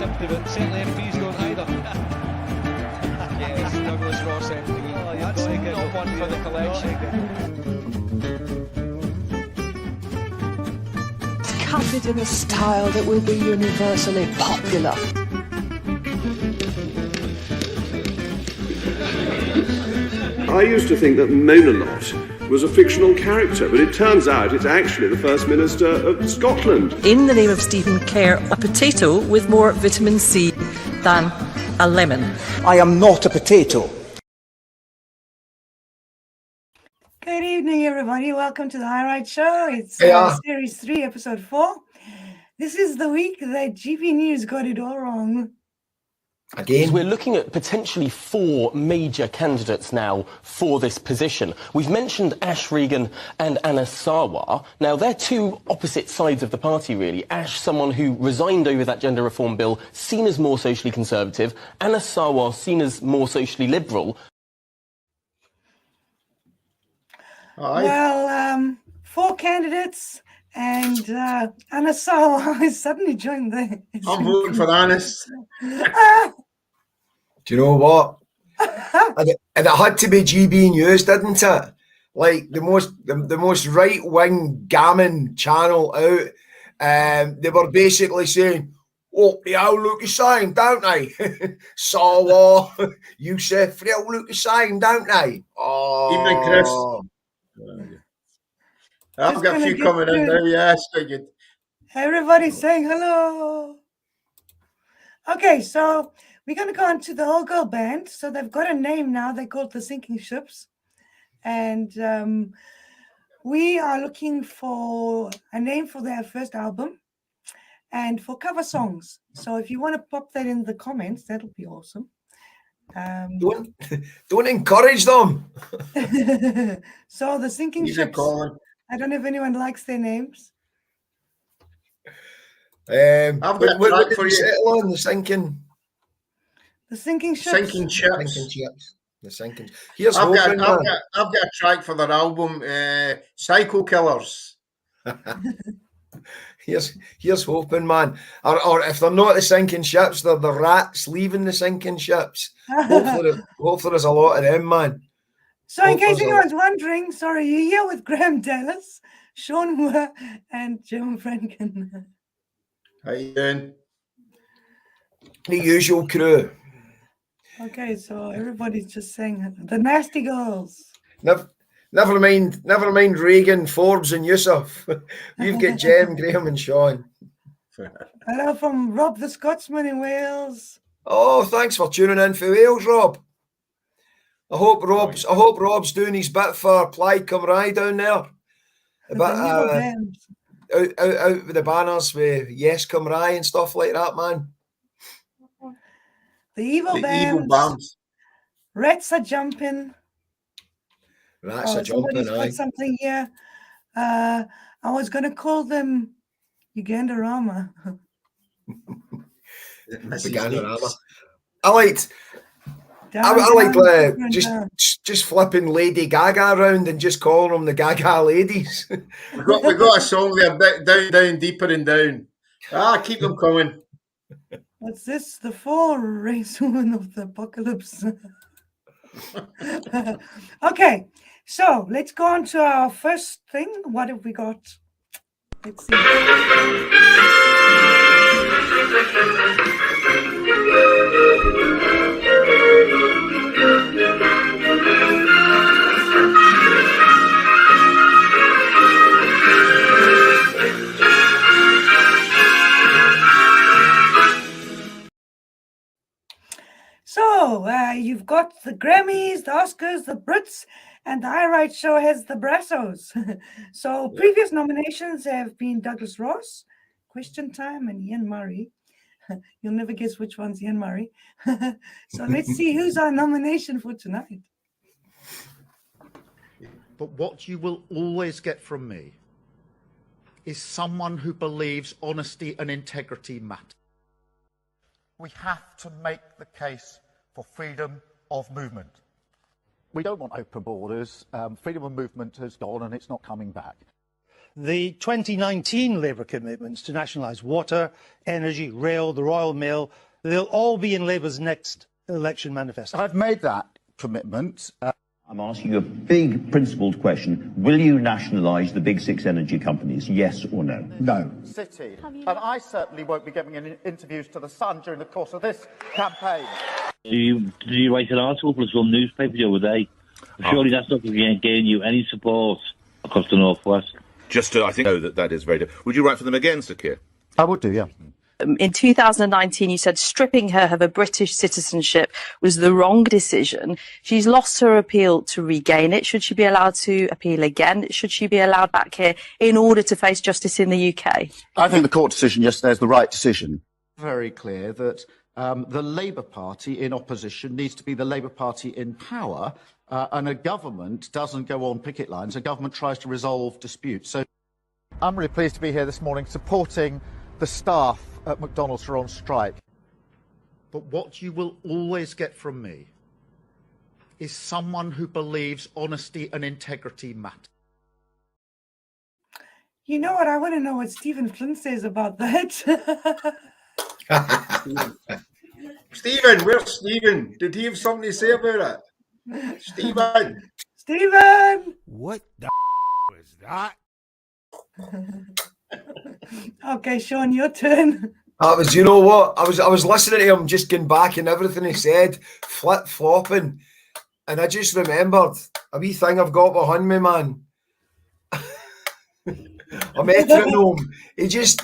sympathy, but certainly MPs don't either. Yes, Douglas Ross MP. Oh, that's not one for the collection. Cut it in a style that will be universally popular. I used to think that Monalot was a fictional character, but it turns out it's actually the First Minister of Scotland. In the name of Stephen Kerr, a potato with more vitamin C than a lemon. I am not a potato. Good evening, everybody. Welcome to the High Ride Show. It's Series 3, Episode 4. This is the week that GP News got it all wrong. Again, we're looking at potentially 4 major candidates now for this position. We've mentioned Ash Regan and Anna Sarwar. Now, they're 2 opposite sides of the party, really. Ash, someone who resigned over that gender reform bill, seen as more socially conservative. Anna Sarwar, seen as more socially liberal. Well, 4 candidates, and Anna Sarwar has suddenly joined the... I'm voting for Annis. Do you know what? and it had to be GB News, didn't it? Like the most right-wing gammon channel out. They were basically saying, "Oh, they all look the same, don't they?" Sawa, Youssef, they all look the same, don't they? Oh, even Chris. I've got a few coming in now. Yeah, it's quite good. Everybody's saying hello. Okay, so we're going to go on to the all-girl band. So they've got a name now. They're called the Sinking Ships. And we are looking for a name for their first album and for cover songs. So if you want to pop that in the comments, that'll be awesome. Don't encourage them. So the Sinking Ships. I don't know if anyone likes their names. I've got a track for you. Settle on the sinking. The Sinking Ships. Sinking Ships. Sinking Ships. The sinking. Here's I've got a track for their album, Psycho Killers. Here's hoping, man. Or if they're not the sinking ships, they're the rats leaving the sinking ships. Hopefully there's a lot of them, man. So in case anyone's wondering, sorry, you're here with Graham Dallas, Sean Moore, and Jim Franken. How you doing? The usual crew. Okay, so everybody's just saying the nasty girls. Never mind Reagan, Forbes, and Yusuf. We've got Jem, Graham, and Sean. Hello from Rob the Scotsman in Wales. Oh, thanks for tuning in for Wales, Rob. I hope Rob's doing his bit for Plaid Cymru down there. Out with the banners with Yes Cymru and stuff like that, man. The evil bands. Rats are jumping. Rats are jumping. Got something here. I was going to call them Uganda-rama. Uganda-rama. I liked just flipping Lady Gaga around and just calling them the Gaga ladies. we got a song there, down, deeper and down. Keep them coming. What's this? The 4 race woman of the apocalypse. Okay, so let's go on to our first thing. What have we got? Let's see. So you've got the Grammys, the Oscars, the Brits, and the High Ride Show has the Brassos. So previous nominations have been Douglas Ross, Question Time, and Ian Murray. You'll never guess which one's Ian Murray. So let's see who's our nomination for tonight. But what you will always get from me is someone who believes honesty and integrity matter. We have to make the case for freedom of movement. We don't want open borders. Freedom of movement has gone and it's not coming back. The 2019 Labour commitments to nationalise water, energy, rail, the Royal Mail, they'll all be in Labour's next election manifesto. I've made that commitment. I'm asking you a big principled question. Will you nationalise the big 6 energy companies, yes or no? No. City. And I certainly won't be giving interviews to The Sun during the course of this campaign. Did you write an article for some newspaper the other day? Surely that's not going to gain you any support across the Northwest. Just to, I think, know that is very difficult. Would you write for them again, Sir Keir? I would do, yeah. In 2019, you said stripping her of her British citizenship was the wrong decision. She's lost her appeal to regain it. Should she be allowed to appeal again? Should she be allowed back here in order to face justice in the UK? I think the court decision yesterday is the right decision. Very clear that the Labour Party in opposition needs to be the Labour Party in power, and a government doesn't go on picket lines. A government tries to resolve disputes. So I'm really pleased to be here this morning supporting the staff at McDonald's who are on strike. But what you will always get from me is someone who believes honesty and integrity matter. You know what? I want to know what Stephen Flynn says about that. Stephen, where's Stephen? Did he have something to say about it? Stephen! Stephen! What the was that? Okay, Sean, your turn. That was, you know what? I was listening to him, just going back and everything he said, flip flopping, and I just remembered a wee thing I've got behind me, man. A metronome. He just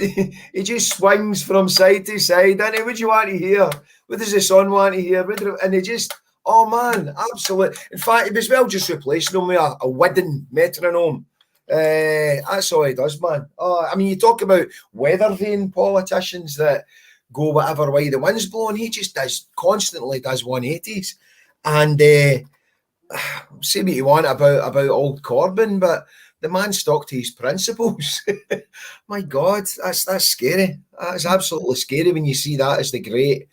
swings from side to side. And what do you want to hear? What does the son want to hear? And he just, oh man, absolutely. In fact, he was well just replacing him with a wooden metronome. That's all he does, man. Oh, I mean, you talk about weather vane politicians that go whatever way the wind's blowing. He just constantly does 180s. And say what you want about old Corbyn, but the man stuck to his principles. My God, that's scary. That's absolutely scary when you see that as the great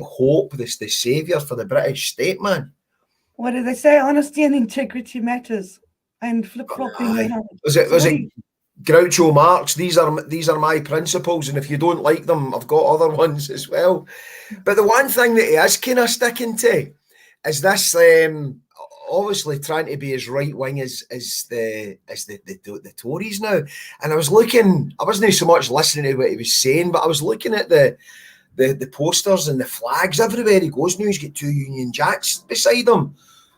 hope, the saviour for the British state, man. What did they say? Honesty and integrity matters. And flip-flopping. Was it Groucho Marx? These are my principles, and if you don't like them, I've got other ones as well. But the one thing that he is kind of sticking to is this. Obviously, trying to be as right wing as the Tories now. And I was looking. I wasn't so much listening to what he was saying, but I was looking at the posters and the flags everywhere he goes now. He's got 2 Union Jacks beside him,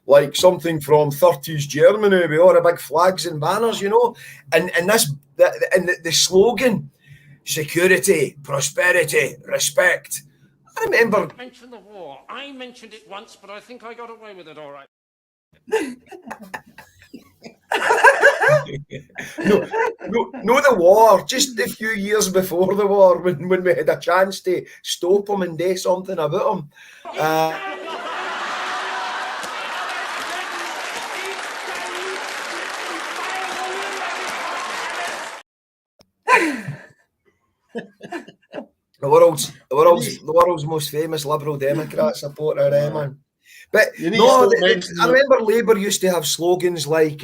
like something from 30s Germany with all the big flags and banners, you know. And the slogan, security, prosperity, respect. I remember. Mention the war. I mentioned it once, but I think I got away with it all right. No, the war. Just a few years before the war, when we had a chance to stop him and do something about him. The world's most famous Liberal Democrat supporter, man. But no, I remember Labour used to have slogans like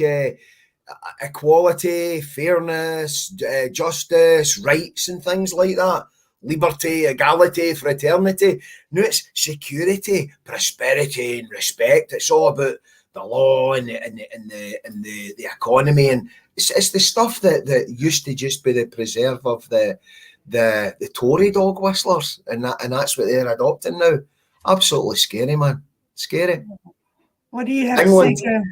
equality, fairness, justice, rights, and things like that. Liberty, equality, fraternity. Now it's security, prosperity, and respect. It's all about the law and the economy, and it's the stuff that used to just be the preserve of the Tory dog whistlers, and that's what they're adopting now. Absolutely scary, man. Scary. What do you have England. to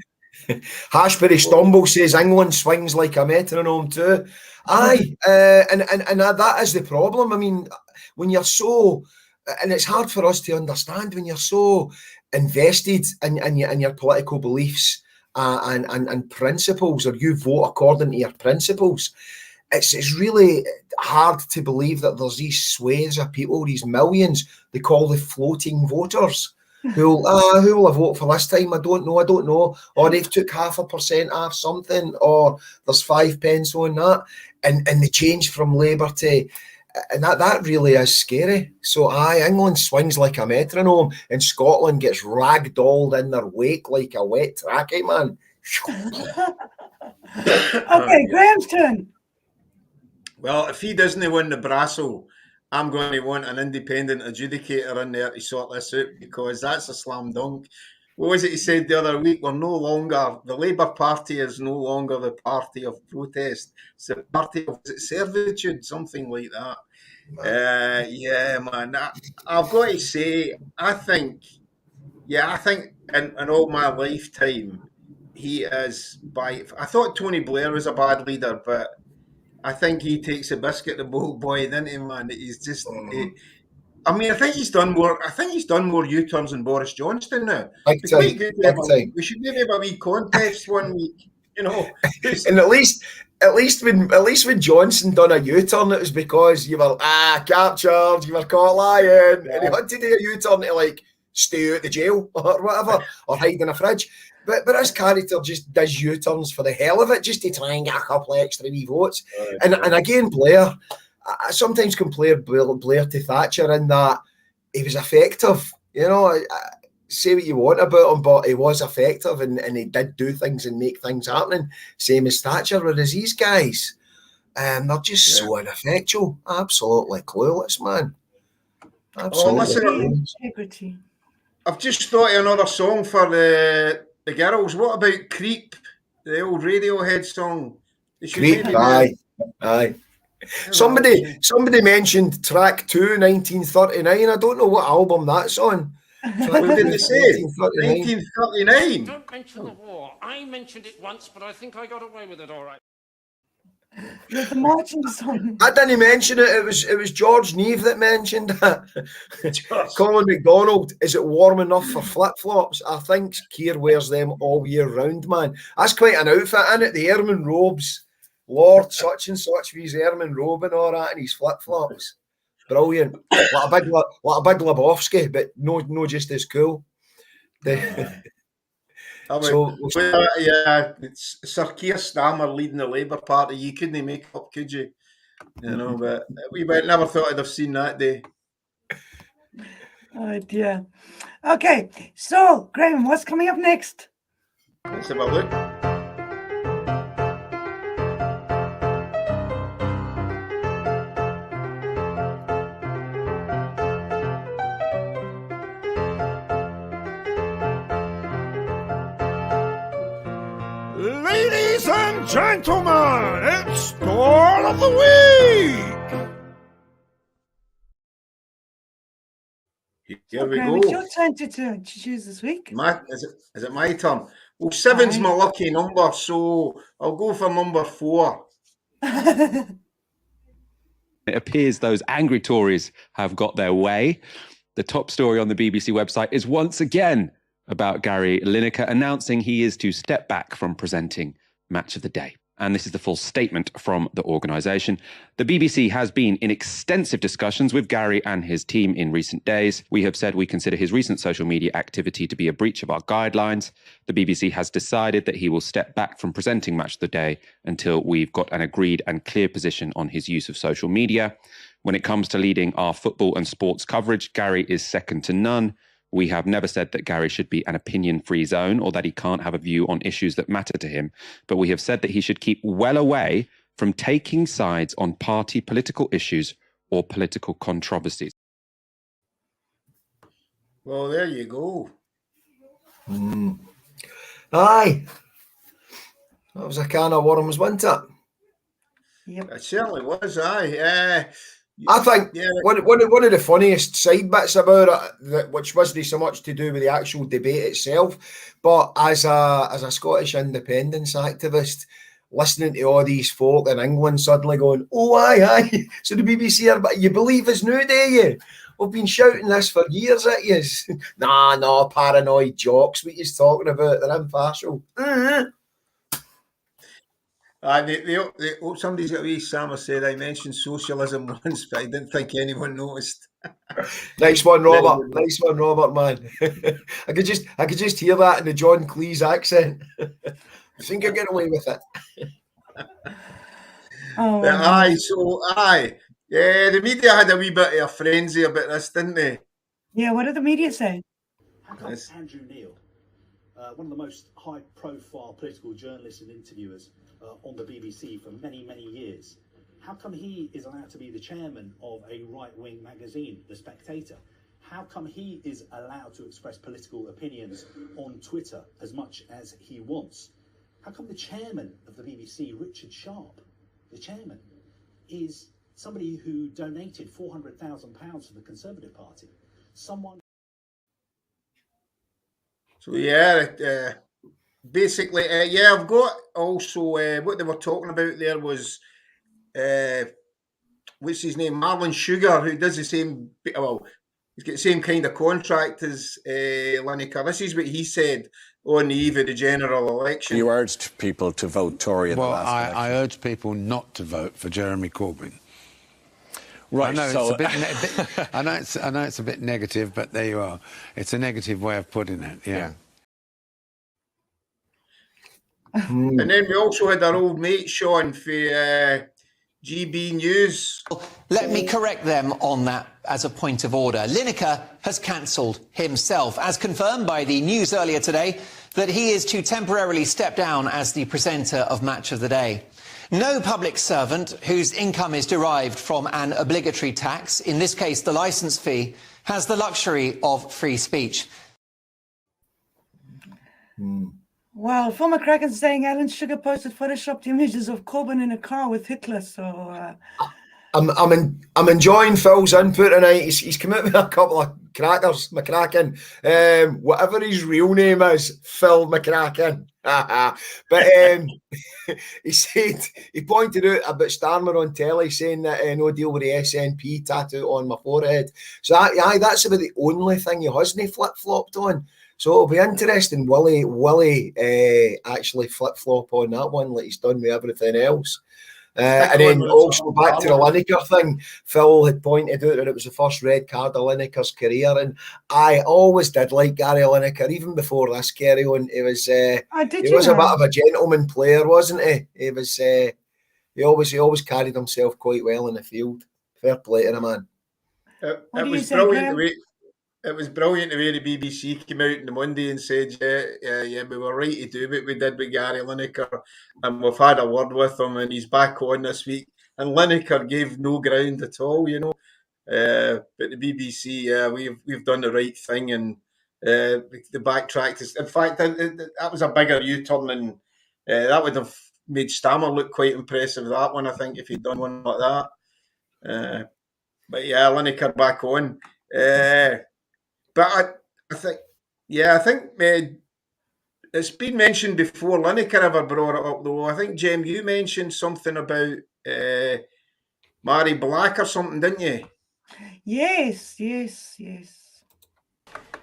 say? Hashbury Stumble says England swings like a metronome too. Aye, and that is the problem. I mean, when you're so, and it's hard for us to understand when you're so invested in your political beliefs and principles, or you vote according to your principles. It's really hard to believe that there's these swathes of people, these millions they call the floating voters. Who will I vote for this time? I don't know. Or they've took 0.5% off something, or there's 5 pence on that, and they change from Labour to, and that really is scary. So England swings like a metronome, and Scotland gets ragdolled in their wake like a wet trackie, man. Okay, Okay, Graham's turn. Well, if he doesn't win the Brasso, I'm going to want an independent adjudicator in there to sort this out, because that's a slam dunk. What was it he said the other week? The Labour Party is no longer the party of protest. It's the party of servitude, something like that. Yeah, man. I've got to say, I think in all my lifetime, he is I thought Tony Blair was a bad leader, but I think he takes a biscuit to bowl boy, doesn't he, man? He's just. I think he's done more. I think he's done more U-turns than Boris Johnson now. Big It's time, quite good. big time. We should maybe have a wee contest one week. And at least when Johnson done a U-turn, it was because you were captured, you were caught lying, and he had to do a U-turn to like stay out the jail or whatever, or hide in a fridge. But this character just does U-turns for the hell of it, just to try and get a couple of extra wee votes. And again, Blair, I sometimes compare Blair to Thatcher in that he was effective. Say what you want about him, but he was effective and he did do things and make things happening. Same as Thatcher, whereas these guys, they're just so ineffectual. Absolutely clueless, man. Absolutely. Integrity. I've just thought of another song for the girls. What about Creep, the old Radiohead song? Creep, aye. Somebody mentioned track 2, 1939. I don't know what album that's on. What did they say? 1939. Don't mention the war. I mentioned it once, but I think I got away with it all right. The marching song. I didn't mention it. It was George Neve that mentioned it. Colin McDonald, is it warm enough for flip-flops? I think Keir wears them all year round, man. That's quite an outfit, isn't it? The ermine robes. Lord such and such with his ermine robe and all that, and his flip-flops. Brilliant. Like a big Lebowski, but no just as cool. It's Sir Keir Starmer leading the Labour Party. You couldn't make up, could you? But we never thought I'd have seen that day. Oh dear. Okay, so Graham, what's coming up next? Let's have a look. Ladies and gentlemen, it's Store of the Week! Here we Graham, go. it's your turn to choose this week. Is it my turn? Well, 7's my lucky number, so I'll go for number 4. It appears those angry Tories have got their way. The top story on the BBC website is once again about Gary Lineker announcing he is to step back from presenting Match of the Day. And this is the full statement from the organisation. The BBC has been in extensive discussions with Gary and his team in recent days. We have said we consider his recent social media activity to be a breach of our guidelines. The BBC has decided that he will step back from presenting Match of the Day until we've got an agreed and clear position on his use of social media. When it comes to leading our football and sports coverage, Gary is second to none. We have never said that Gary should be an opinion-free zone or that he can't have a view on issues that matter to him, but we have said that he should keep well away from taking sides on party political issues or political controversies. Well, there you go. Aye. That was a can of worms, wasn't it? Yep. It certainly was, aye. I think one of the funniest side bits about it, which wasn't so much to do with the actual debate itself, but as a Scottish independence activist, listening to all these folk in England suddenly going, "Oh, aye, so the BBC are, but you believe us now, do you? We've been shouting this for years at you." Nah, paranoid jocks, what you're talking about, they're impartial. Somebody's got a wee Sammer said I mentioned socialism once, but I didn't think anyone noticed. Nice one, Robert. Nice one, Robert, man. I could just hear that in the John Cleese accent. I think I get away with it. Yeah, the media had a wee bit of a frenzy about this, didn't they? Yeah, what did the media say? Andrew Neil. one of the most high-profile political journalists and interviewers on the BBC for many, many years. How come he is allowed to be the chairman of a right-wing magazine, The Spectator? How come he is allowed to express political opinions on Twitter as much as he wants? How come the chairman of the BBC, Richard Sharp, the chairman, is somebody who donated £400,000 to the Conservative Party? Someone... So yeah, basically, yeah, I've got also what they were talking about there was what's his name, Marlon Sugar, who does the same. Well, he's got the same kind of contract as Lineker. This is what he said on the eve of the general election. You urged people to vote Tory in the last election. I urged people not to vote for Jeremy Corbyn. Right, I know, so I know it's a bit negative, but there you are. It's a negative way of putting it, yeah. And then we also had our old mate Sean for GB News. Let me correct them on that as a point of order. Lineker has cancelled himself, as confirmed by the news earlier today, that he is to temporarily step down as the presenter of Match of the Day. No public servant whose income is derived from an obligatory tax, in this case the licence fee, has the luxury of free speech. Well, former Kraken saying Alan Sugar posted photoshopped images of Corbyn in a car with Hitler. So I'm enjoying Phil's input tonight. He's come out with a couple of crackers, McCracken. Whatever his real name is, Phil McCracken. But he pointed out about Starmer on telly saying that no deal with the SNP tattoo on my forehead. So that's about the only thing he hasn't flip-flopped on. So it'll be interesting, will he actually flip-flop on that one like he's done with everything else? And then also back to the Lineker thing, Phil had pointed out that it was the first red card of Lineker's career, and I always did like Gary Lineker, even before this carry on. He was a bit of a gentleman player, wasn't he? He always carried himself quite well in the field. Fair play to the man. It was brilliant the way the BBC came out on the Monday and said, yeah, we were right to do what we did with Gary Lineker, and we've had a word with him, and he's back on this week. And Lineker gave no ground at all, you know. But the BBC, we've done the right thing, and the backtrack. In fact, that was a bigger U-turn, and that would have made Stammer look quite impressive. That one, I think, if he'd done one like that. But yeah, Lineker back on. But I think it's been mentioned before. Lineker ever brought it up, though. I think, Jem, you mentioned something about Mary Black or something, didn't you? Yes.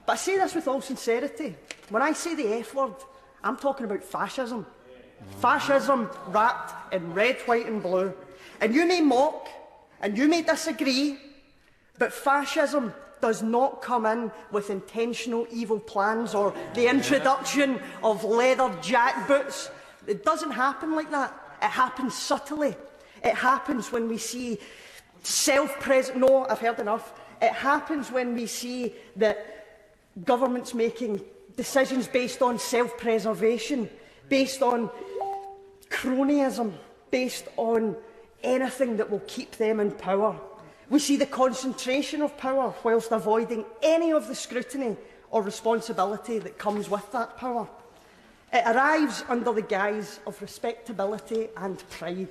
But I say this with all sincerity. When I say the F word, I'm talking about fascism. Fascism wrapped in red, white and blue. And you may mock, and you may disagree, but fascism does not come in with intentional evil plans or the introduction of leather jackboots. It doesn't happen like that. It happens subtly. It happens when we see No, I've heard enough. It happens when we see that governments making decisions based on self-preservation, based on cronyism, based on anything that will keep them in power. We see the concentration of power whilst avoiding any of the scrutiny or responsibility that comes with that power. It arrives under the guise of respectability and pride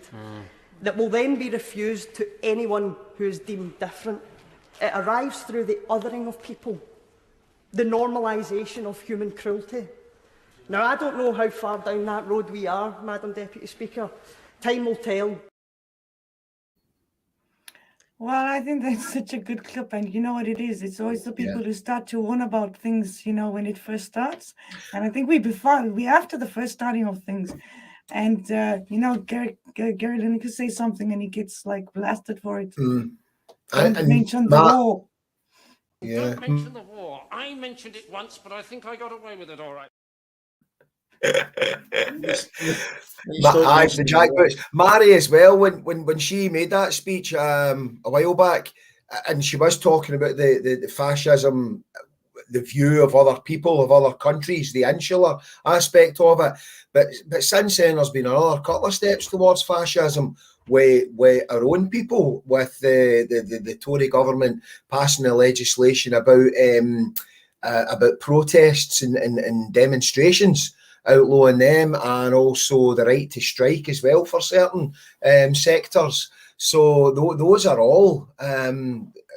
that will then be refused to anyone who is deemed different. It arrives through the othering of people, the normalisation of human cruelty. Now, I don't know how far down that road we are, Madam Deputy Speaker. Time will tell. Well, I think that's such a good clip, and you know what it is? It's always the people who start to warn about things, you know, when it first starts. And I think we after the first starting of things, and you know, Gary Lineker say something and he gets like blasted for it. And mention the war. Don't mention the war. I mentioned it once, but I think I got away with it all right. The jackboots. Mary as well, when she made that speech a while back, and she was talking about the fascism view of other people, of other countries, the insular aspect of it. But since then, there's been another couple of steps towards fascism with our own people, with the Tory government passing the legislation about protests and demonstrations, outlawing them, and also the right to strike as well for certain sectors. So those are all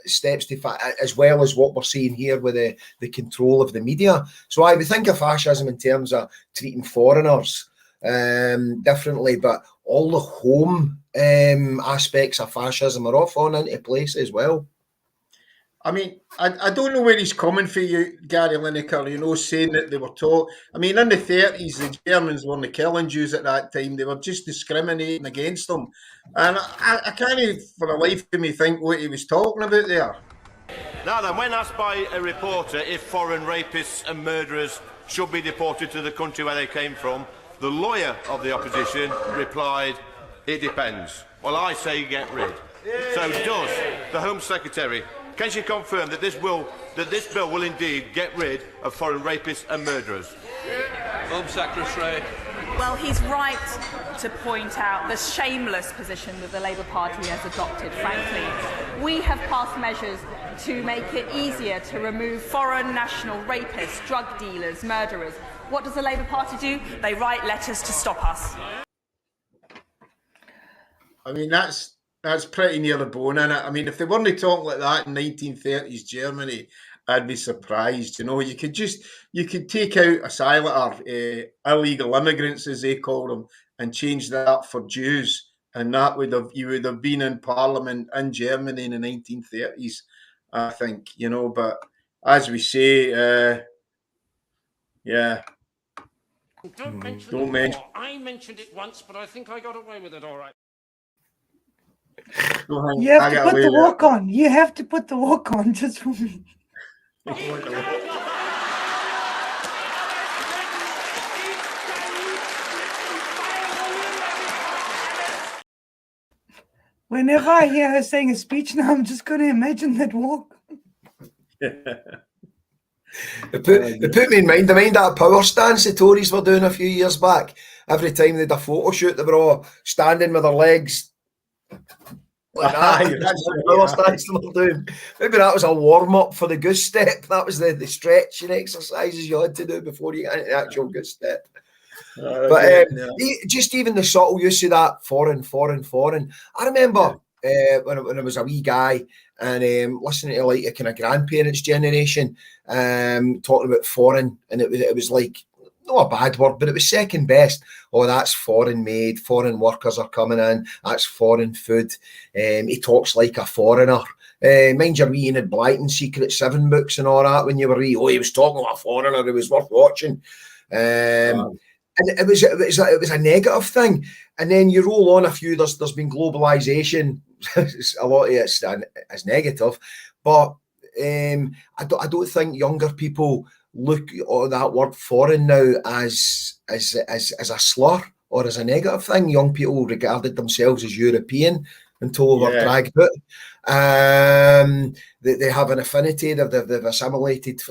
steps to as well as what we're seeing here with the control of the media. So I would think of fascism in terms of treating foreigners differently, but all the home aspects of fascism are all falling into place as well. I mean, I don't know where he's coming for, you, Gary Lineker, you know, saying that they were taught. I mean, in the 30s, the Germans weren't killing Jews at that time. They were just discriminating against them. And I can't for the life of me think what he was talking about there. Now then, when asked by a reporter if foreign rapists and murderers should be deported to the country where they came from, the lawyer of the opposition replied, "It depends." Well, I say get rid. So does the Home Secretary. Can she confirm that this bill will indeed get rid of foreign rapists and murderers? Home Secretary. Well, he's right to point out the shameless position that the Labour Party has adopted, frankly. We have passed measures to make it easier to remove foreign national rapists, drug dealers, murderers. What does the Labour Party do? They write letters to stop us. I mean, that's pretty near the bone, innit? I mean, if they weren't talking like that in 1930s Germany, I'd be surprised. You know, you could take out asylum or illegal immigrants, as they call them, and change that for Jews, and you would have been in Parliament in Germany in the 1930s, I think. You know, but as we say, yeah. Don't mention the war. I mentioned it once, but I think I got away with it all right. You have to put the walk on. You have to put the walk on just for me. Whenever I hear her saying a speech now, I'm just going to imagine that walk. It put me in mind that power stance the Tories were doing a few years back. Every time they had a photo shoot, they were all standing with their legs like that. That's the power stance they were doing. Maybe that was a warm-up for the goose step. That was the stretching exercises you had to do before you got into the actual goose step. But just even the subtle use of that foreign. I remember when I was a wee guy and listening to like a kind of grandparents' generation talking about foreign, and it was like, not a bad word, but it was second best. Oh, that's foreign made, foreign workers are coming in, that's foreign food. He talks like a foreigner. Mind your wee Enid Blyton Secret 7 books and all that when you were wee. Oh, he was talking like a foreigner, it was worth watching. And it was a negative thing. And then you roll on a few, there's been globalisation. A lot of it's negative. But I don't think younger people look at that word foreign now as a slur or as a negative thing. Young people regarded themselves as European until they were dragged out. They have an affinity, they've assimilated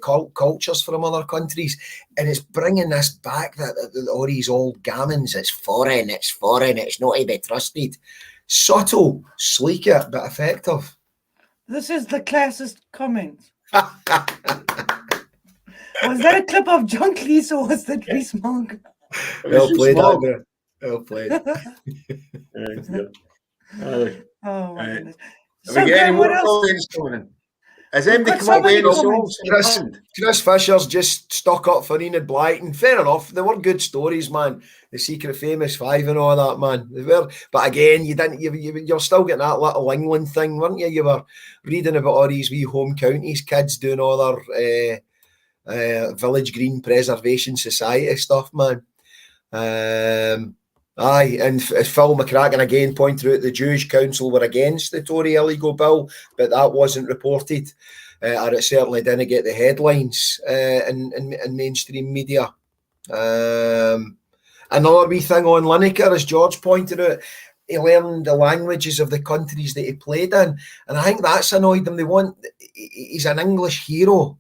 cultures from other countries, and it's bringing this back, that all these old gammons, it's foreign, it's not to be trusted. Subtle, sleek it, but effective. This is the classist comment. Was that a clip of John Cleese or was that Rees Mogg? Well played, Andrew. Well played. Oh my goodness. So what else? Has anybody come up with any songs? Chris Fisher's just stuck up for Enid Blyton. Fair enough. They were good stories, man. The Secret Famous Five and all that, man. They were. But again, you're still getting that little England thing, weren't you? You were reading about all these wee home counties kids doing all their Village Green Preservation Society stuff, man. Aye, and Phil McCracken again pointed out the Jewish Council were against the Tory illegal bill, but that wasn't reported, or it certainly didn't get the headlines in mainstream media. Another wee thing on Lineker, as George pointed out, he learned the languages of the countries that he played in, and I think that's annoyed them. He's an English hero.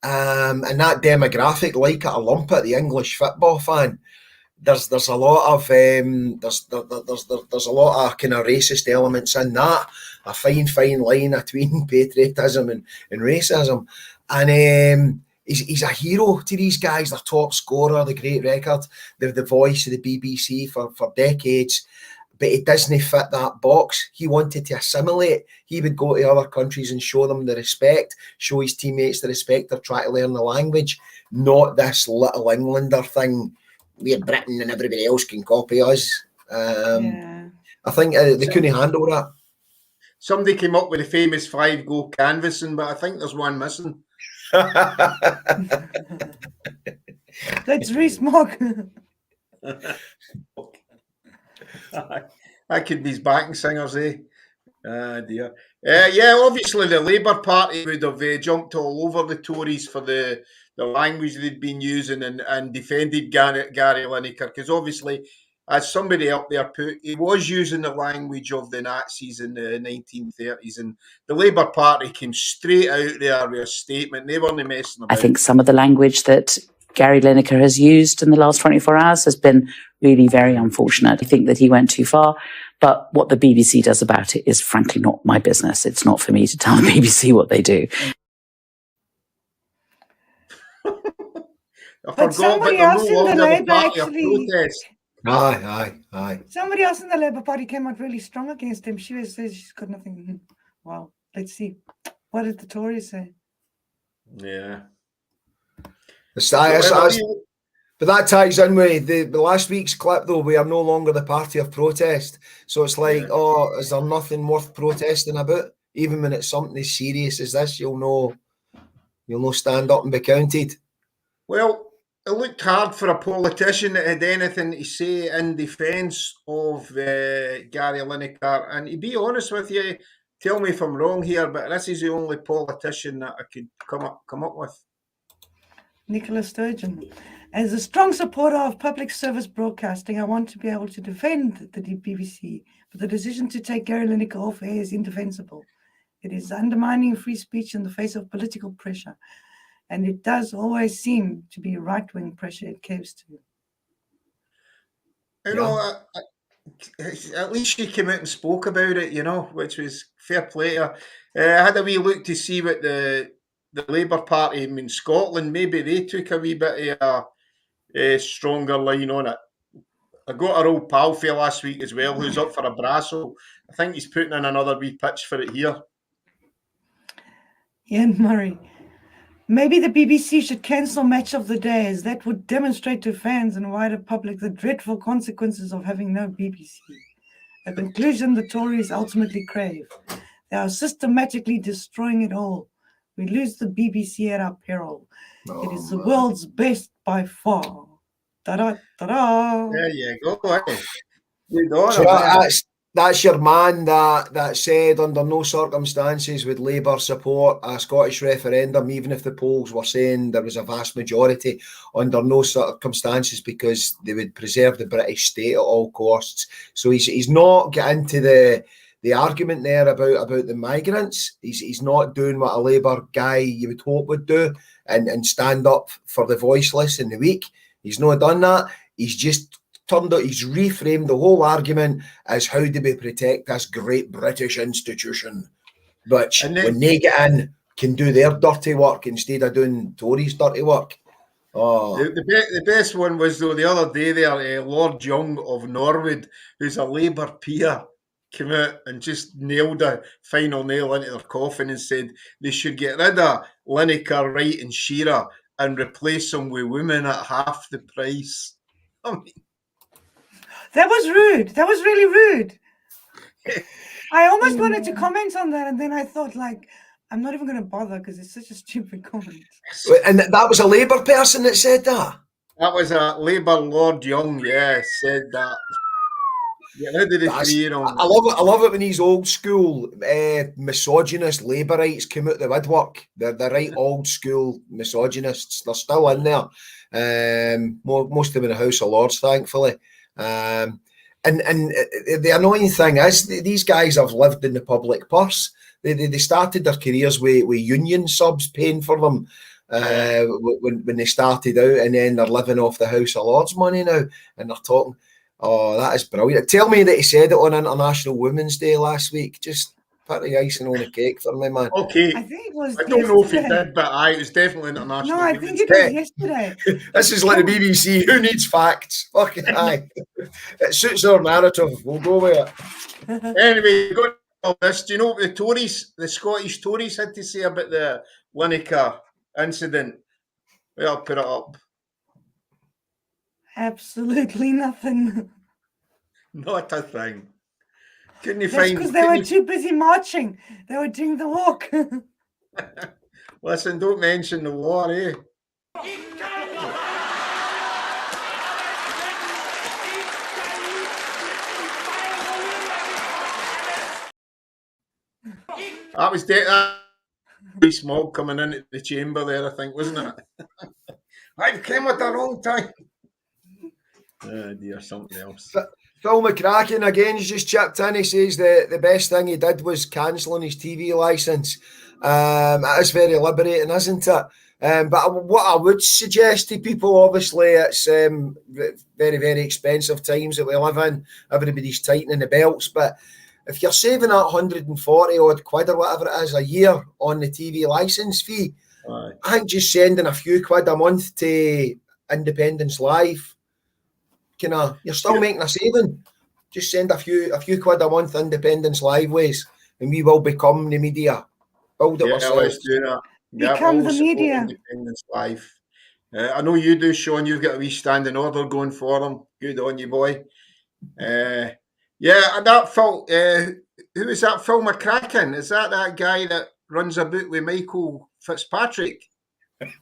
and that demographic like it a lumpet, the English football fan. There's a lot of there's a lot of kind of racist elements in that. A fine line between patriotism and racism, and he's a hero to these guys. Their top scorer, the great record, they're the voice of the BBC for decades. But it doesn't fit that box. He wanted to assimilate. He would go to other countries and show them the respect, show his teammates the respect. They're trying to learn the language, not this little Englander thing. We're Britain and everybody else can copy us. I think they couldn't handle that. Somebody came up with the famous 5-goal canvassing, but I think there's one missing. That's Rees-Mogg. That could be his backing singers, eh? Dear. Yeah, obviously the Labour Party would have jumped all over the Tories for the language they'd been using and defended Gary Lineker, because obviously, as somebody up there put, he was using the language of the Nazis in the 1930s, and the Labour Party came straight out there with a statement. They weren't messing about. I think some of the language that Gary Lineker has used in the last 24 hours has been really very unfortunate. I think that he went too far, but what the BBC does about it is frankly not my business. It's not for me to tell the BBC what they do. But somebody else in the Labour actually... Aye. Somebody else in the Labour Party came out really strong against him. She says she's got nothing. Well, let's see. What did the Tories say? Yeah. But that ties in with the last week's clip, though. We are no longer the party of protest. So it's like, is there nothing worth protesting about? Even when it's something as serious as this, you'll know stand up and be counted. Well, it looked hard for a politician that had anything to say in defence of Gary Lineker. And to be honest with you, tell me if I'm wrong here, but this is the only politician that I could come up with. Nicola Sturgeon. As a strong supporter of public service broadcasting, I want to be able to defend the BBC, but the decision to take Gary Lineker off air is indefensible. It is undermining free speech in the face of political pressure, and it does always seem to be right-wing pressure it caves to. You know, at least she came out and spoke about it, which was fair play to her. I had a wee look to see what the Labour Party in Scotland, maybe they took a wee bit of a stronger line on it. I got our old pal for last week as well, who's up for a brasso. I think he's putting in another wee pitch for it here. Ian Murray. Maybe the BBC should cancel Match of the Day, as that would demonstrate to fans and wider public the dreadful consequences of having no BBC. A conclusion the Tories ultimately crave. They are systematically destroying it all. We lose the BBC at our peril. It is the world's best by far. Ta-da, ta-da. There you go. So that's your man that said under no circumstances would Labour support a Scottish referendum, even if the polls were saying there was a vast majority, under no circumstances, because they would preserve the British state at all costs. So he's not getting into the argument there about the migrants. He's not doing what a Labour guy you would hope would do and stand up for the voiceless and the weak. He's not done that. He's just he's reframed the whole argument as how do we protect this great British institution, which when they get in can do their dirty work instead of doing Tories' dirty work. The best one was, though, the other day there, Lord Young of Norwood, who's a Labour peer, came out and just nailed a final nail into their coffin and said they should get rid of Lineker, Wright and Shearer and replace them with women at half the price. I mean, that was rude. That was really rude. I almost wanted to comment on that, and then I thought, I'm not even going to bother because it's such a stupid comment. And that was a Labour person that said that? That was a Labour Lord Young, said that. Yeah, I love it when these old school misogynist Labourites come out the woodwork. They're right old school misogynists. They're still in there. Most of them in the House of Lords, thankfully. And the annoying thing is these guys have lived in the public purse. They started their careers with union subs paying for them. when they started out, and then they're living off the House of Lords money now, and they're talking. Oh, that is brilliant. Tell me that he said it on International Women's Day last week. Just put the icing on the cake for me, man. Okay. I think it was I don't know if he yesterday. did, but it was definitely International No, I Women's think it was yesterday. This is like the BBC. Who needs facts? Fucking aye. It suits our narrative. We'll go with it. Anyway, got all this. Do you know what the Tories, the Scottish Tories, had to say about the Lineker incident? Well, I'll put it up. Absolutely nothing. Not a thing. Couldn't you That's find? because they were too busy marching. They were doing the walk. Listen, don't mention the war, eh? That was small coming into the chamber there, I think, wasn't it? I came at the wrong time. Oh dear, something else. Phil McCracken again, he's just chipped in. He says the best thing he did was cancelling his TV licence. It is very liberating, isn't it? But what I would suggest to people, obviously, it's very, very expensive times that we live in. Everybody's tightening the belts. But if you're saving that 140 odd quid or whatever it is a year on the TV licence fee, I think just sending a few quid a month to Independence Live, you're still making a saving. Just send a few quid a month Independence Live ways, and we will become the media. Build it ourselves. Let's do that. Become the media. Independence Live. I know you do, Sean. You've got a wee standing order going for them. Good on you, boy. And that Phil. Who is that? Phil McCracken? Is that guy that runs about with Michael Fitzpatrick?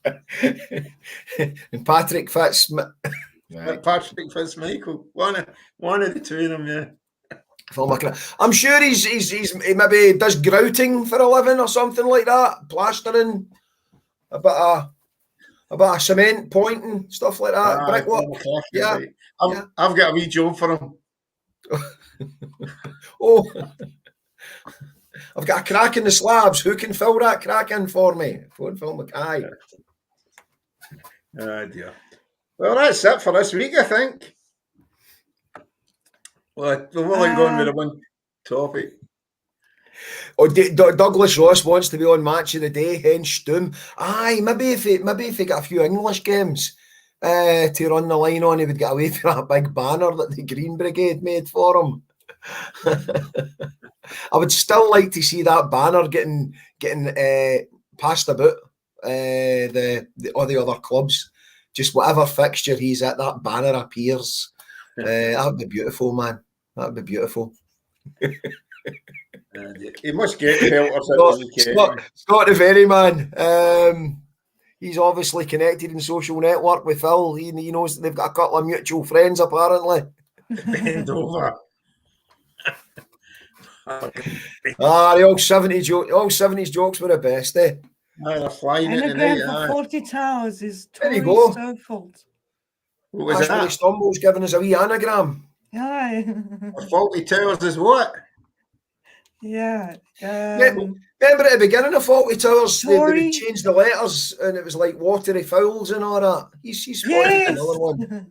And Patrick Patrick Fitzmichael, one of the two of them, yeah. Phil McCracken. I'm sure he maybe does grouting for a living or something like that, plastering, a bit of cement pointing, stuff like that. Brickwork. Yeah. I've got a wee job for him. Oh, I've got a crack in the slabs. Who can fill that crack in for me? Phone Phil McKay. Oh dear. Well, that's it for this week, I think. Well, we've only gone with the one topic. Oh, Douglas Ross wants to be on Match of the Day, hence Stoom. Aye, maybe if he got a few English games to run the line on, he would get away from that big banner that the Green Brigade made for him. I would still like to see that banner getting passed about all the other clubs. Just whatever fixture he's at, that banner appears. That would be beautiful, man. That would be beautiful. He must get pelters. Scott the Ferryman. He's obviously connected in social network with Phil. He knows that they've got a couple of mutual friends, apparently. Bend over. The old 70s jokes were the best, eh? They're flying Anagram for 40 Towers is there you Tory go. Stonefold. What was Ashley that? Stumble's giving us a wee anagram. Aye. 40 Towers is what? Yeah. Remember at the beginning of 40 Towers, they Tory. would change the letters and it was like watery fouls and all that. He's Yes. another one.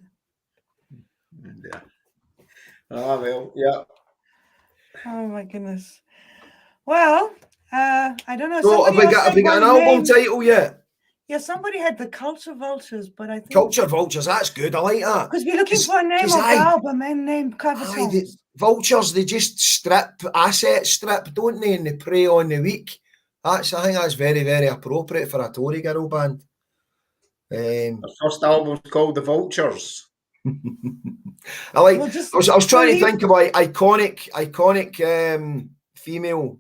Well, yeah. Oh my goodness. Well, I don't know. So have we got an album title yet? Yeah, somebody had the Culture Vultures, but I think Culture Vultures, that's good. I like that. because we're looking for a name of the album and name cover songs. The vultures, they just asset strip, don't they? And they prey on the weak. I think that's very, very appropriate for a Tory girl band. The first album's called The Vultures. I was trying to think about iconic female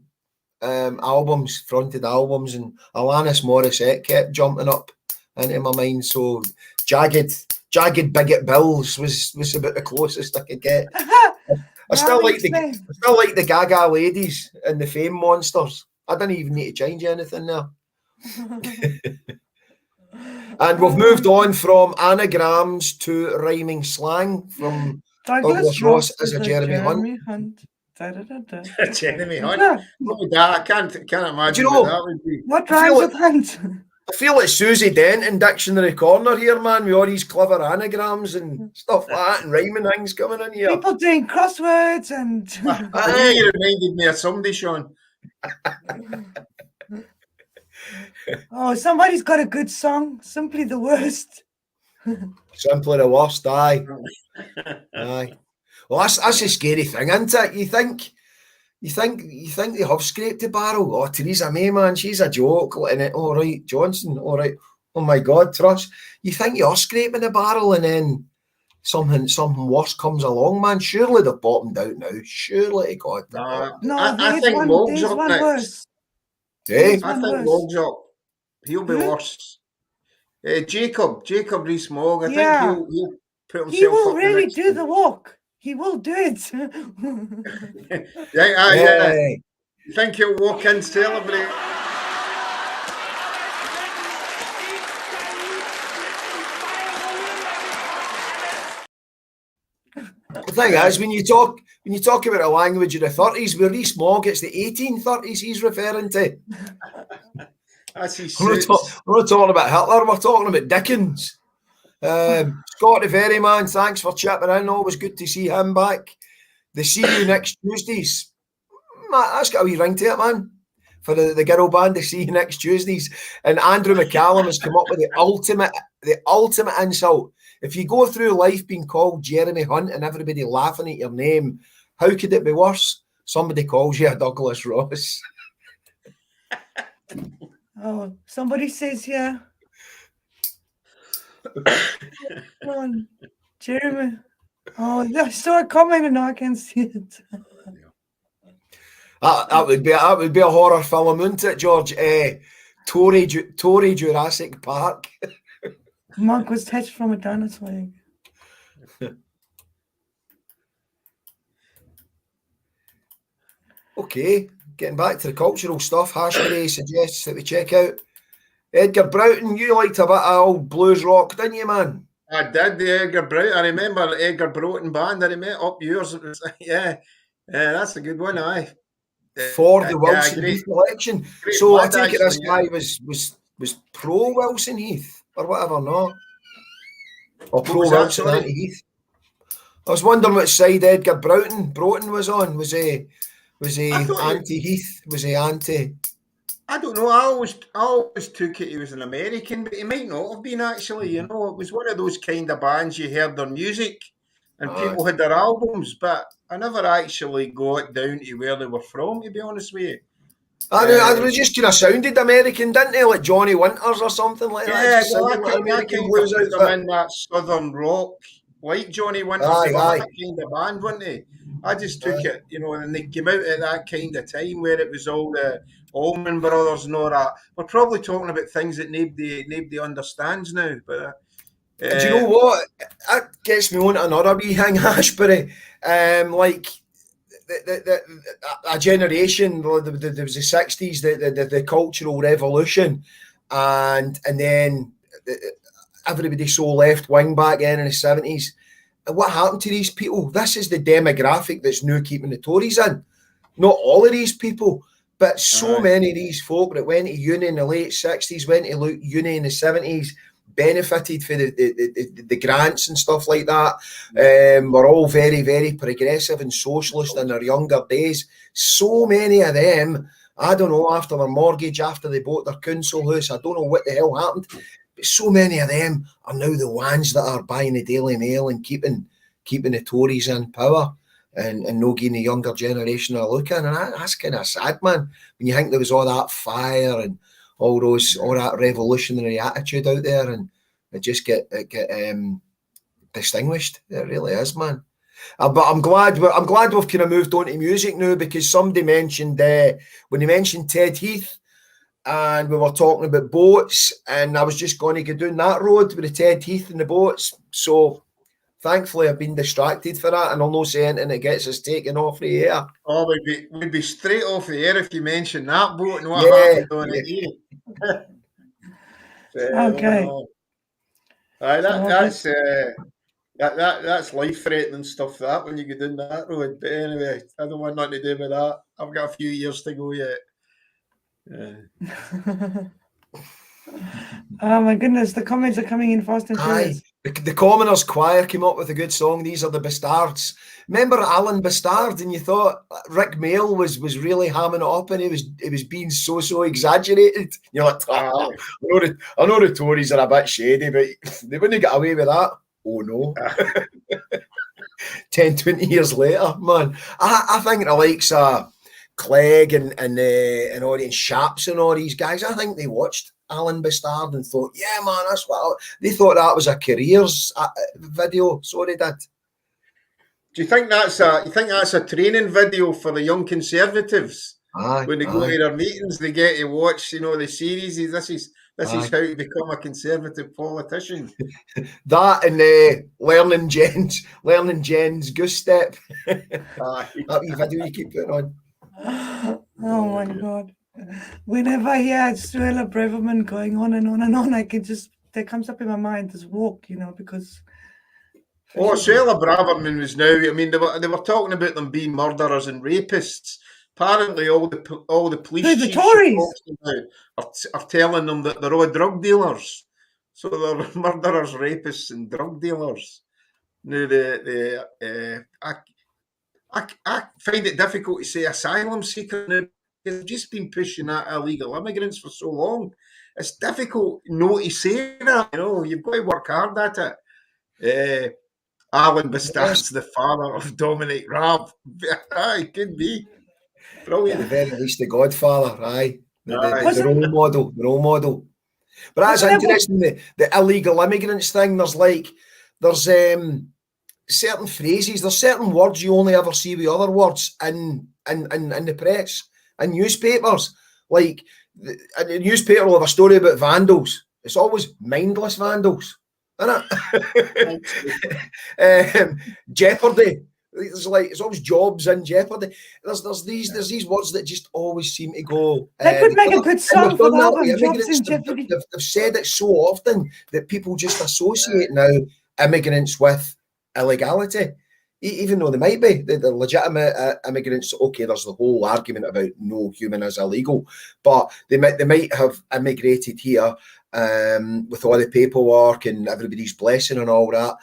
albums, fronted albums, and Alanis Morissette kept jumping up into my mind. So Jagged Bigot Bills was about the closest I could get. I still like the Gaga Ladies and the Fame Monsters. I didn't even need to change anything there. And we've moved on from anagrams to rhyming slang from Douglas Ross as a Jeremy Hunt. Jeremy Hunt. I can't imagine Do you know, what that would be. What rhymes with Hunt? I feel it's Susie Dent in Dictionary Corner here, man, with all these clever anagrams and stuff like that, and rhyming things coming in here. People doing crosswords and. I knew you reminded me of somebody, Sean. Oh, somebody's got a good song. Simply the worst. Simply the worst, aye. Aye. Well, that's a scary thing, isn't it? You think they have scraped the barrel? Oh, Theresa May, man, she's a joke. And it, all right, Johnson, all right. Oh my God, Truss. You think you're scraping the barrel and then something worse comes along, man? Surely they've bottomed out now. Surely, God. No, I think Mog's up next. Worse. Hey? I think Mog's up. He'll be worse. Jacob Rees-Mogg. I think he'll put himself. He will up really the do the walk. He will do it. Yeah. You think he'll walk in, celebrate? The thing is, when you talk about the language of the 30s, with Rees-Mogg, it's the 1830s he's referring to. We're not talking about Hitler, we're talking about Dickens. Scott the Ferryman, thanks for chipping in. Always good to see him back. The See You Next Tuesdays. That's got a wee ring to it, man. For the girl band, the See You Next Tuesdays. And Andrew McCallum has come up with the ultimate insult. If you go through life being called Jeremy Hunt and everybody laughing at your name, how could it be worse? Somebody calls you a Douglas Ross. Oh, somebody says here. Come on, Jeremy. Oh, I saw a comment and now I can't see it. That would be a horror film, wouldn't it, George? Tory Jurassic Park. Mark was touched from a dinosaur. Okay, getting back to the cultural stuff, Hashbury suggests that we check out Edgar Broughton. You liked a bit of old blues rock, didn't you, man? I did, the Edgar Broughton. I remember the Edgar Broughton band. I met up yours. It was, yeah, that's a good one, aye. For the Wilson Heath election. So I take it this guy was pro Wilson Heath or whatever, no? Or pro Wilson anti-Heath. I was wondering which side Edgar Broughton was on. Was he anti-Heath? Was he anti? I don't know. I always took it he was an American, but he might not have been actually. You know, it was one of those kind of bands you heard their music and people had their albums, but I never actually got down to where they were from, to be honest with you. They just kind of sounded American, didn't they? Like Johnny Winters or something like that. Yeah, well, I kind of put them in that southern rock, like Johnny Winters. They were that kind of band, weren't they? I just took it, you know, and they came out at that kind of time where it was all the Allman Brothers and all that. We're probably talking about things that nobody understands now, but... do you know what? That gets me on to another wee thing, Ashbury. Like a generation, there was the 60s, the Cultural Revolution, and then everybody so left wing back then in the 70s. And what happened to these people? This is the demographic that's now keeping the Tories in. Not all of these people, but so many of these folk that went to uni in the late 60s, went to uni in the 70s, benefited for the grants and stuff like that. Were all very, very progressive and socialist in their younger days. So many of them, I don't know, after their mortgage, after they bought their council house, I don't know what the hell happened, but so many of them are now the ones that are buying the Daily Mail and keeping the Tories in power and no giving the younger generation a look in. And that's kind of sad, man, when you think there was all that fire and all that revolutionary attitude out there, and it just get distinguished. It really is, man. But I'm glad we've kind of moved on to music now, because somebody mentioned when they mentioned Ted Heath, and we were talking about boats, and I was just going to go down that road with the Ted Heath and the boats. So thankfully I've been distracted for that, and I'll not say anything that gets us taken off the air. Oh, we'd be straight off the air if you mentioned that boat and what happened on it here. Okay. That's life-threatening stuff, that, when you go down that road. But anyway, I don't want nothing to do with that. I've got a few years to go yet. Oh my goodness, the comments are coming in fast and Aye, furious. the Commoners Choir came up with a good song. These are the Bastards. Remember Alan Bastard, and you thought Rick Mail was really hamming it up, and he was being so exaggerated. You're like, I know the Tories are a bit shady, but they wouldn't get away with that. Oh no. 10, 20 years later, man. I think the likes of Clegg and all and Shaps and all these guys, I think they watched Alan Bastard and thought, yeah, man, that's what they thought that was a careers video. So they did. Do you think that's a training video for the young Conservatives? Aye, when they go to their meetings, they get to watch, the series. This is how to become a Conservative politician. That and learning Jen's goose step. That wee video you keep putting on. Oh my God. Whenever I hear Suella Braverman going on and on and on, there comes up in my mind this walk, because. Oh, Suella Braverman was now. I mean, they were talking about them being murderers and rapists. Apparently, all the police the chiefs Tories are telling them that they're all drug dealers. So they're murderers, rapists, and drug dealers. Now, I find it difficult to say asylum seeker now, because they've just been pushing out illegal immigrants for so long. It's difficult not to say that. You've got to work hard at it. Alan Bastard's the father of Dominic Raab. Aye, could be. Brilliant. At the very least, the Godfather, aye. The role model. But that's interesting, the illegal immigrants thing. There's certain phrases, there's certain words you only ever see with other words in the press, in newspapers. Like, a newspaper will have a story about vandals. It's always mindless vandals. Jeopardy. It's always jobs in jeopardy. There's these words that just always seem to go. That could make a good song for the album, Jobs in Jeopardy. They've said it so often that people just associate now immigrants with illegality, even though they might be the legitimate immigrants. Okay, there's the whole argument about no human is illegal, but they might have immigrated here with all the paperwork and everybody's blessing and all that,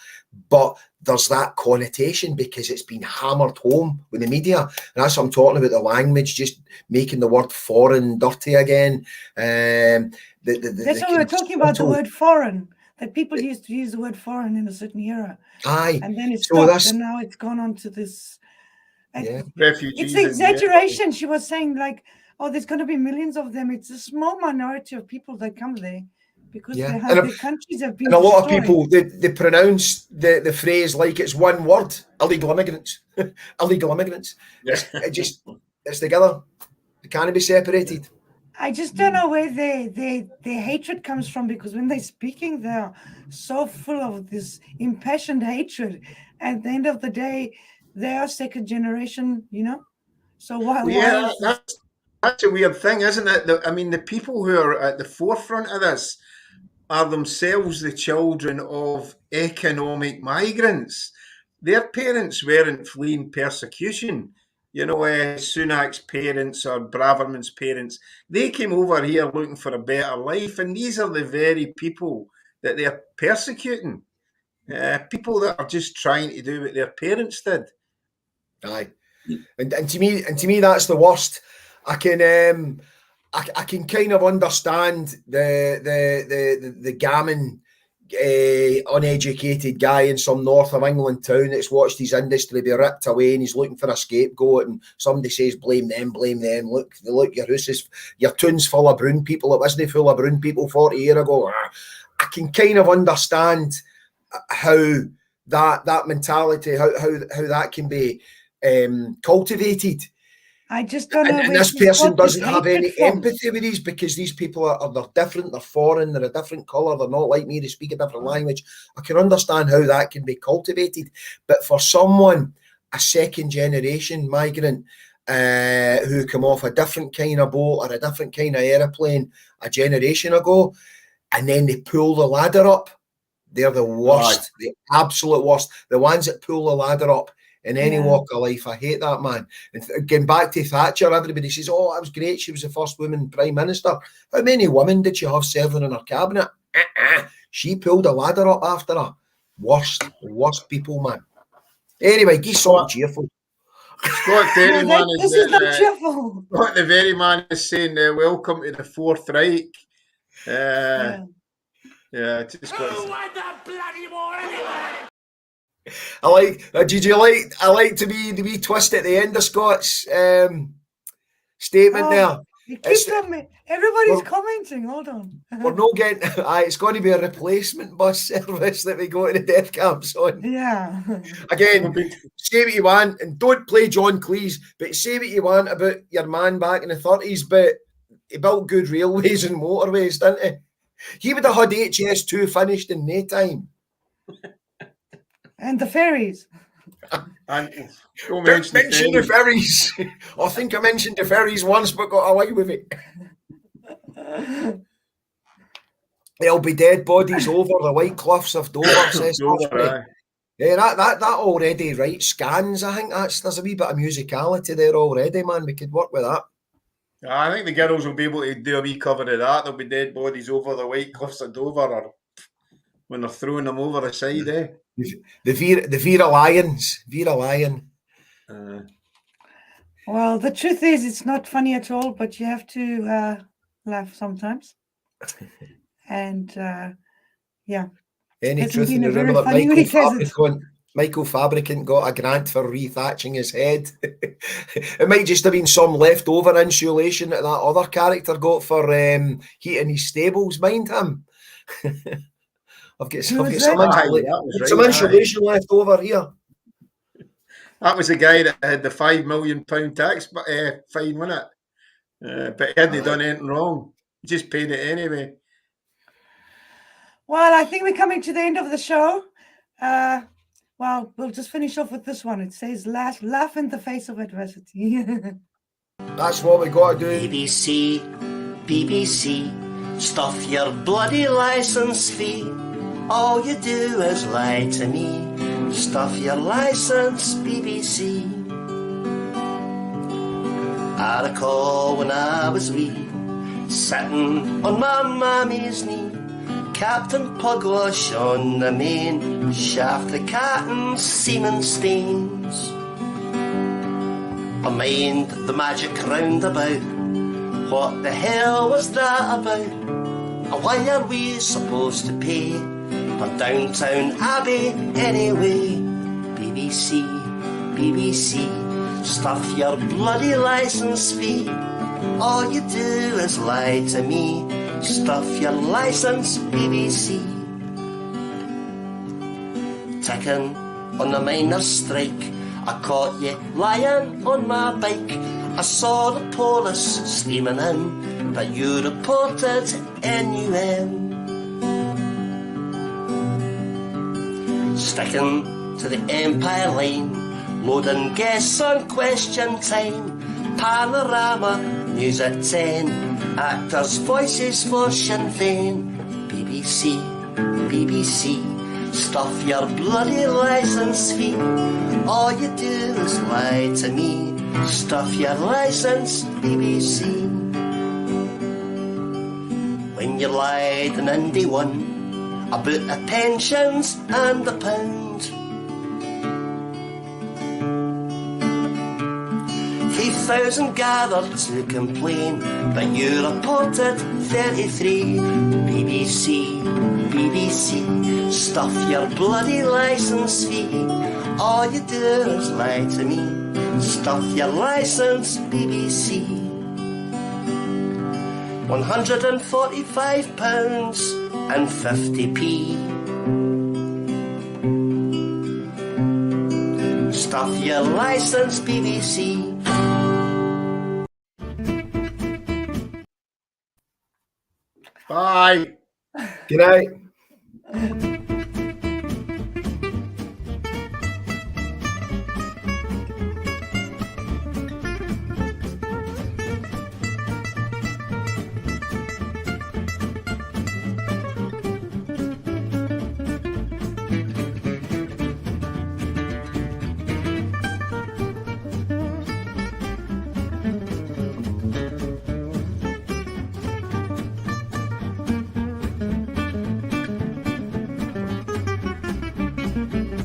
but there's that connotation because it's been hammered home with the media, and that's what I'm talking about, the language just making the word foreign dirty again. That's what we're talking about, the word foreign, that people used to use the word foreign in a certain era. Aye. And then it stopped, and now it's gone on to this. Refugees. It's the exaggeration. She was saying, there's going to be millions of them. It's a small minority of people that come there because their countries have been and a lot destroyed. of people, they pronounce the phrase like it's one word, illegal immigrants. Illegal immigrants. Yeah. It's together. They can't be separated. I just don't know where their hatred comes from, because when they're speaking, they're so full of this impassioned hatred. At the end of the day, they are second generation, So why? That's a weird thing, isn't it? The people who are at the forefront of this are themselves the children of economic migrants. Their parents weren't fleeing persecution. Sunak's parents or Braverman's parents, they came over here looking for a better life, and these are the very people that they're persecuting. People that are just trying to do what their parents did. Aye, and to me that's the worst. I can kind of understand the gammon, uneducated guy in some north of England town that's watched his industry be ripped away, and he's looking for a scapegoat, and somebody says blame them. Look, your town's full of brown people. It wasn't full of brown people 40 years ago. I can kind of understand how that mentality, how that can be cultivated. I just don't know. And this person doesn't have any empathy with these, because these people they're different, they're foreign, they're a different colour, they're not like me, they speak a different language. I can understand how that can be cultivated. But for someone, a second generation migrant, who come off a different kind of boat or a different kind of aeroplane a generation ago, and then they pull the ladder up, they're the worst, the absolute worst. The ones that pull the ladder up in any walk of life. I hate that, man. And getting back to Thatcher, everybody says, oh, that was great. She was the first woman Prime Minister. How many women did she have serving in her cabinet? She pulled a ladder up after her. Worst people, man. Anyway, get something cheerful. Scott Derryman This is not cheerful. Scott the very man is saying, welcome to the Fourth Reich. Yeah, just got I like to be the wee twist at the end of Scott's statement there. Everybody's commenting. Hold on. We're not getting. It's going to be a replacement bus service that we go to the death camps on. Yeah. Again, say what you want, and don't play John Cleese, but say what you want about your man back in the 30s, but he built good railways and motorways, didn't he? He would have had HS2 finished in no time. And the ferries. And don't mention the ferries. I think I mentioned the ferries once, but got away with it. There'll be dead bodies over the white cliffs of Dover, says Dover, yeah, that already right scans. I think there's a wee bit of musicality there already, man. We could work with that. I think the girls will be able to do a wee cover of that. There'll be dead bodies over the white cliffs of Dover, or when they're throwing them over the side, eh? The Vera Lions. Well, the truth is, it's not funny at all, but you have to laugh sometimes. And yeah. Any truth in the rumour that Michael Fabricant got a grant for rethatching his head? It might just have been some leftover insulation that other character got for heating his stables, mind him. I've got some insulation left over here. That was the guy that had the £5 million tax fine, wasn't it? But he hadn't done anything wrong. He just paid it anyway. Well, I think we're coming to the end of the show. Well, we'll just finish off with this one. It says, laugh in the face of adversity. That's what we got to do. BBC, stuff your bloody licence fee. All you do is lie to me. Stuff your licence, BBC. I recall when I was wee, sitting on my mammy's knee. Captain Pugwash on the main shaft, the cat and seaman stains. I mind the magic roundabout. What the hell was that about? And why are we supposed to pay for Downtown Abbey anyway? BBC, BBC, stuff your bloody licence fee. All you do is lie to me. Stuff your licence, BBC. Ticking on the miners' strike, I caught you lying on my bike. I saw the police steaming in, but you reported NUM. Sticking to the Empire line, loading guests on question time. Panorama, news at 10. Actors' voices for Sinn Féin. BBC, BBC, stuff your bloody licence fee. All you do is lie to me. Stuff your licence, BBC. When you lied in Indy 1 about the pensions and the pound, 3,000 gathered to complain, but you reported 33. BBC, BBC, stuff your bloody licence fee. All you do is lie to me. Stuff your licence, BBC. £145 and 50p. Stuff your licence, BBC. Bye. Good night.